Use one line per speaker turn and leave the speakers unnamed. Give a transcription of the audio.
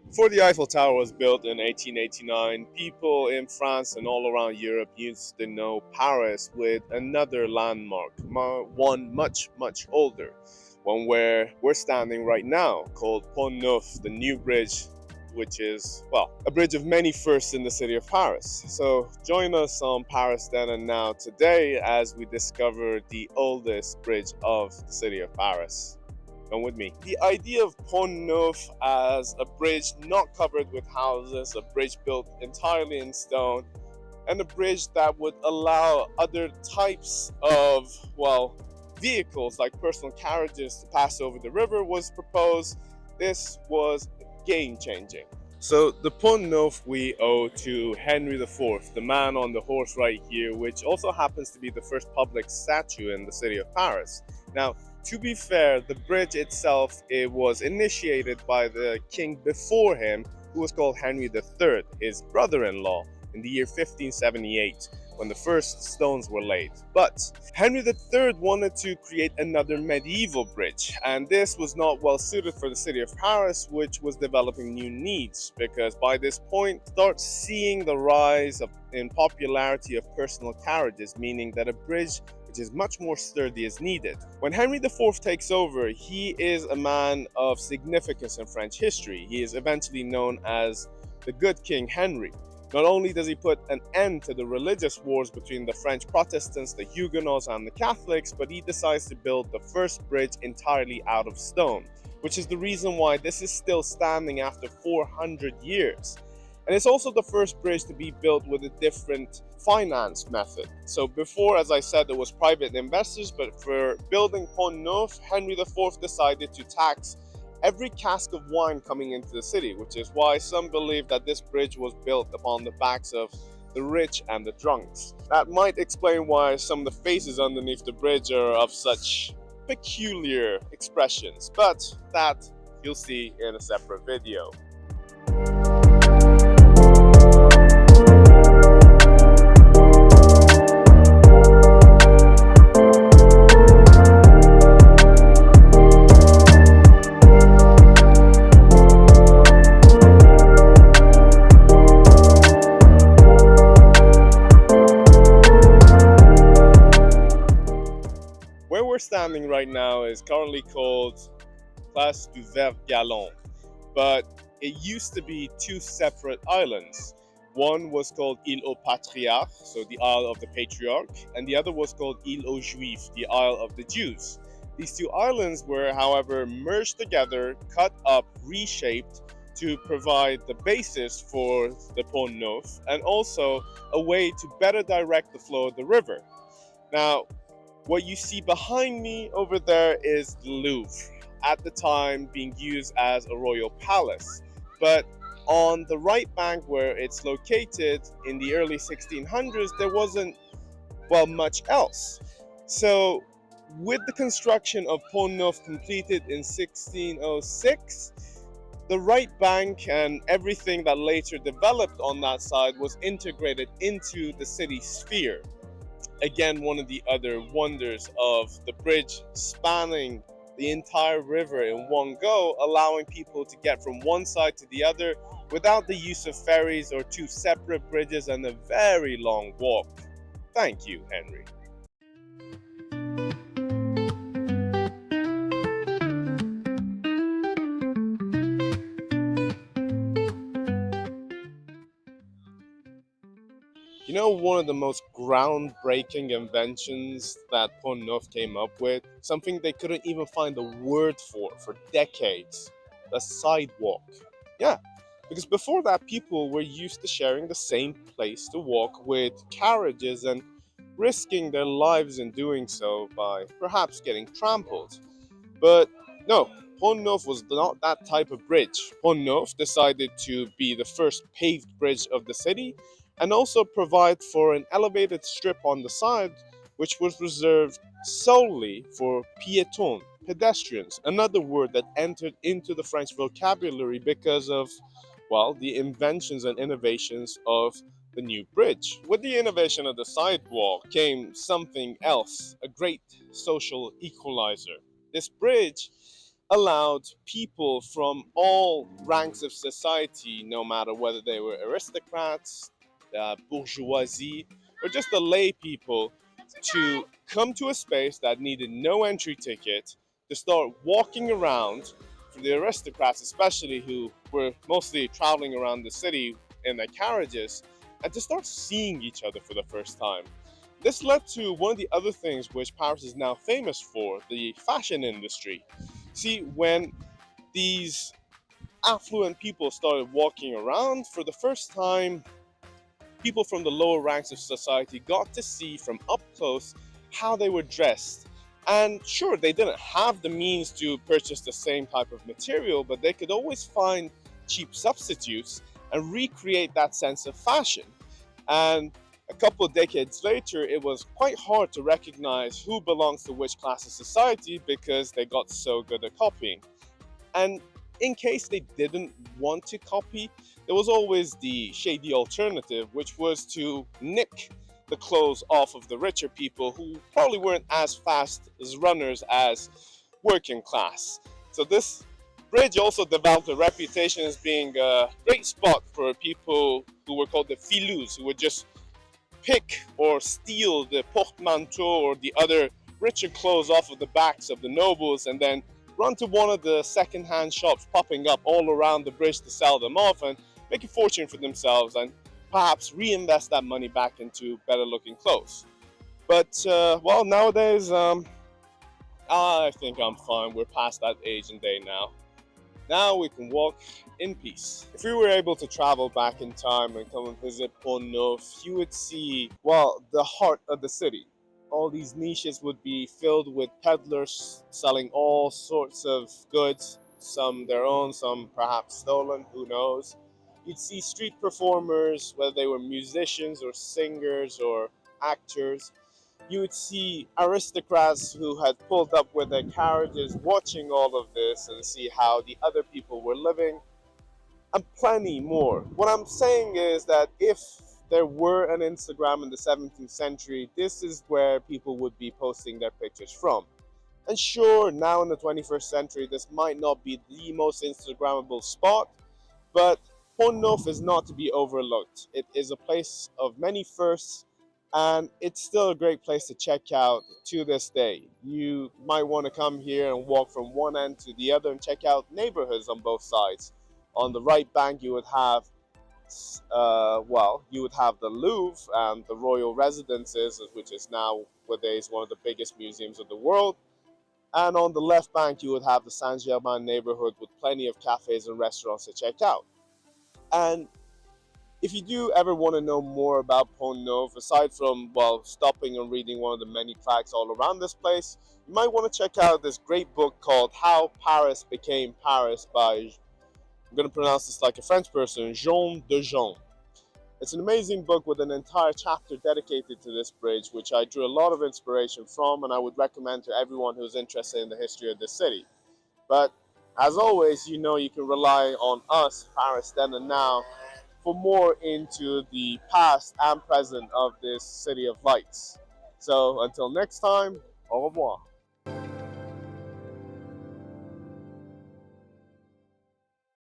Before the Eiffel Tower was built in 1889, people in France and all around Europe used to know Paris with another landmark, one much older, one where we're standing right now, called Pont Neuf, the new bridge, which is, well, a bridge of many firsts in the city of Paris. So join us on Paris Then and Now today as we discover the oldest bridge of the city of Paris. Come with me. The idea of Pont Neuf as a bridge not covered with houses, a bridge built entirely in stone, and a bridge that would allow other types of, well, vehicles like personal carriages to pass over the river was proposed. This was game changing. So the Pont Neuf we owe to Henry IV, the man on the horse right here, which also happens to be the first public statue in the city of Paris. Now, to be fair, the bridge itself, it was initiated by the king before him, who was called Henry III, his brother-in-law, in the year 1578, when the first stones were laid. But Henry III wanted to create another medieval bridge, and this was not well suited for the city of Paris, which was developing new needs, because by this point, start seeing the rise in popularity of personal carriages, meaning that a bridge which is much more sturdy is needed. When Henry IV takes over, he is a man of significance in French history. He is eventually known as the Good King Henry. Not only does he put an end to the religious wars between the French Protestants, the Huguenots, and the Catholics, but he decides to build the first bridge entirely out of stone, which is the reason why this is still standing after 400 years. And it's also the first bridge to be built with a different finance method. So before, as I said, there was private investors, but for building Pont Neuf, Henry IV decided to tax every cask of wine coming into the city, which is why some believe that this bridge was built upon the backs of the rich and the drunks. That might explain why some of the faces underneath the bridge are of such peculiar expressions, but that you'll see in a separate video. Where we're standing right now is currently called Place du Vert Galant, but it used to be two separate islands. One was called Île aux Patriarches, so the Isle of the Patriarch, and the other was called Île aux Juifs, the Isle of the Jews. These two islands were, however, merged together, cut up, reshaped to provide the basis for the Pont Neuf and also a way to better direct the flow of the river. Now, what you see behind me over there is the Louvre, at the time being used as a royal palace. But on the right bank where it's located in the early 1600s, there wasn't, well, much else. So with the construction of Pont Neuf completed in 1606, the right bank and everything that later developed on that side was integrated into the city sphere. Again, one of the other wonders of the bridge spanning the entire river in one go, allowing people to get from one side to the other without the use of ferries or two separate bridges and a very long walk. Thank you, Henry. You know, one of the most groundbreaking inventions that Pont Neuf came up with, something they couldn't even find a word for decades, the sidewalk. Yeah, because before that, people were used to sharing the same place to walk with carriages and risking their lives in doing so by perhaps getting trampled. But no, Pont Neuf was not that type of bridge. Pont Neuf decided to be the first paved bridge of the city and also provide for an elevated strip on the side, which was reserved solely for piétons, pedestrians, another word that entered into the French vocabulary because of, well, the inventions and innovations of the new bridge. With the innovation of the sidewalk came something else, a great social equalizer. This bridge allowed people from all ranks of society, no matter whether they were aristocrats, bourgeoisie, or just the lay people, to come to a space that needed no entry ticket to start walking around. For the aristocrats, especially, who were mostly traveling around the city in their carriages, and to start seeing each other for the first time. This led to one of the other things which Paris is now famous for, the fashion industry. See, when these affluent people started walking around for the first time, people from the lower ranks of society got to see from up close how they were dressed. And sure, they didn't have the means to purchase the same type of material, but they could always find cheap substitutes and recreate that sense of fashion. And a couple of decades later, it was quite hard to recognize who belongs to which class of society because they got so good at copying. And in case they didn't want to copy, there was always the shady alternative, which was to nick the clothes off of the richer people who probably weren't as fast as runners as working class. So this bridge also developed a reputation as being a great spot for people who were called the filous, who would just pick or steal the portmanteau or the other richer clothes off of the backs of the nobles and then run to one of the second-hand shops popping up all around the bridge to sell them off and make a fortune for themselves and perhaps reinvest that money back into better looking clothes. But, well, nowadays, I think I'm fine. We're past that age and day now. Now we can walk in peace. If we were able to travel back in time and come and visit Pont Neuf, you would see, well, the heart of the city. All these niches would be filled with peddlers selling all sorts of goods, some their own, some perhaps stolen, who knows. You'd see street performers, whether they were musicians or singers or actors. You would see aristocrats who had pulled up with their carriages watching all of this and see how the other people were living, and plenty more. What I'm saying is that if there were an Instagram in the 17th century, this is where people would be posting their pictures from. And sure, now in the 21st century, this might not be the most Instagrammable spot, but Pont Neuf is not to be overlooked. It is a place of many firsts, and it's still a great place to check out to this day. You might want to come here and walk from one end to the other and check out neighborhoods on both sides. On the right bank, you would have, you would have the Louvre and the royal residences, which is nowadays one of the biggest museums of the world. And on the left bank, you would have the Saint Germain neighborhood with plenty of cafes and restaurants to check out. And if you do ever want to know more about Pont Neuf, aside from, well, stopping and reading one of the many plaques all around this place, you might want to check out this great book called How Paris Became Paris by, I'm going to pronounce this like a French person, Jean de Jean. It's an amazing book with an entire chapter dedicated to this bridge, which I drew a lot of inspiration from, and I would recommend to everyone who's interested in the history of this city. But as always, you know you can rely on us, Paris Then and Now, for more into the past and present of this city of lights. So until next time, au revoir.